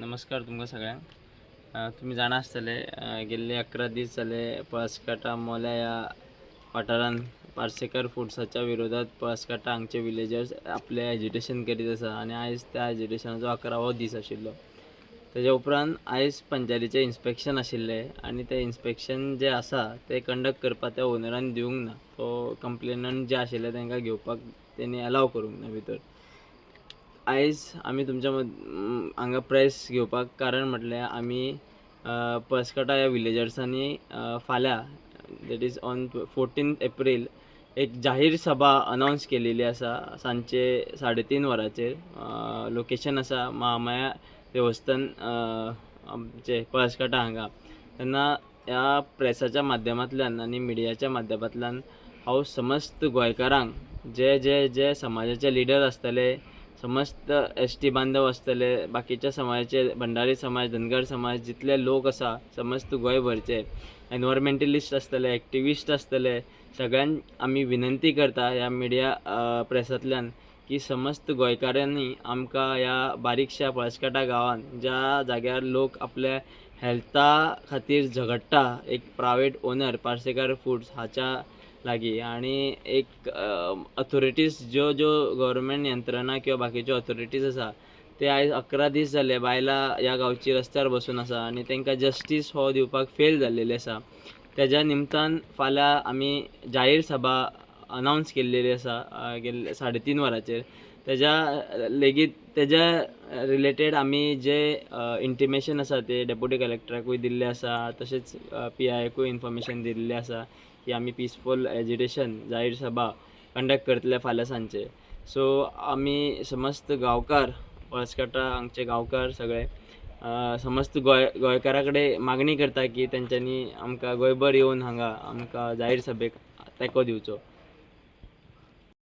नमस्कार तुमकां सगळ्यांक. तुम्ही जाणा आसतले गेल्ले 11 दीस जाले पळसकाटा मोल्या ह्या वाठारांत पार्सेकर फुड्साच्या विरोधात पळसकाटा हांगचे विलेजर्स आपले एजिटेशन करीत आसा आनी आयज त्या एजिटेशनाचो 11वो दीस आशिल्लो. तेज्या उपरांत आयज पंचायतीचें इन्स्पेक्शन आशिल्लें आनी तें इन्स्पेक्शन जें आसा तें कंडक्ट करपाक त्या ओनरान दिवंक ना. तो कंप्लेनंट जे आशिल्ले तांकां घेवपाक तेणी अलाव करूंक ना भितर. आयज आमी तुमच्या हांगा प्रेस घेवपाक कारण म्हटल्यार आमी पळसकाटा ह्या विलेजर्सांनी फाल्यां दॅट इज ऑन 14 एप्रील एक जाहीर सभा अनावन्स केलेली आसा सांजचे 3:30 वरांचेर. लोकेशन आसा महामाया देवस्थान आमचे पळसकाटा हांगा. तेन्ना ह्या प्रेसाच्या माध्यमांतल्यान आनी मिडियाच्या माध्यमांतल्यान हांव समस्त गोंयकारांक जे जे जे समाजाचे लिडर आसतले, समस्त एसटी बांधव आसतले, बाकीच्या समाजाचे भंडारी समाज, धनगर समाज जितले लोक आसा समस्त गोंयभरचे एनवायरमेंटलिस्ट आसतले, एक्टिविस्ट आसतले, सगळ्यांक आमी विनंती करता ह्या मिडिया प्रेसांतल्यान की समस्त गोंयकारांनी आमकां ह्या बारीकशा पळसकाटा गांवांत ज्या जाग्यार लोक आपल्या हेल्था खातीर झगडटा, एक प्रायवेट ओनर पार्सेकर फुड्स हाच्या लागीं आनी एक अथॉरिटीज ज्यो गव्हर्मेंट यंत्रणा किंवा बाकीच्यो अथॉरिटीज आसा ते आयज 11 दीस जाले बायलां ह्या गांवची रस्त्यार बसून आसा आनी तांकां जस्टीस हो दिवपाक फेल जाल्लेले आसा. तेज्या निमतान फाल्यां आमी जाहीर सभा अनावन्स केल्लेली आसा गेल्ले 3:30 वरांचेर. तेज्या रिलेटेड आमी जे इंटिमेशन आसा ते डेप्युटी कलेक्टराकूय दिल्ले आसा, तशेंच PIकूय इन्फॉर्मेशन दिल्लें आसा की आमी पिसफूल एजिटेशन जाहीर सभा कंडक्ट करतले फाल्यां सांजचे. सो आमी समस्त गांवकार पळसकाटा हांगचे गांवकार सगळे समस्त गोंयकारा कडेन मागणी करता की तेंच्यांनी आमकां गोंयभर येवन हांगा आमकां जाहीर सभेक तेंको दिवचो.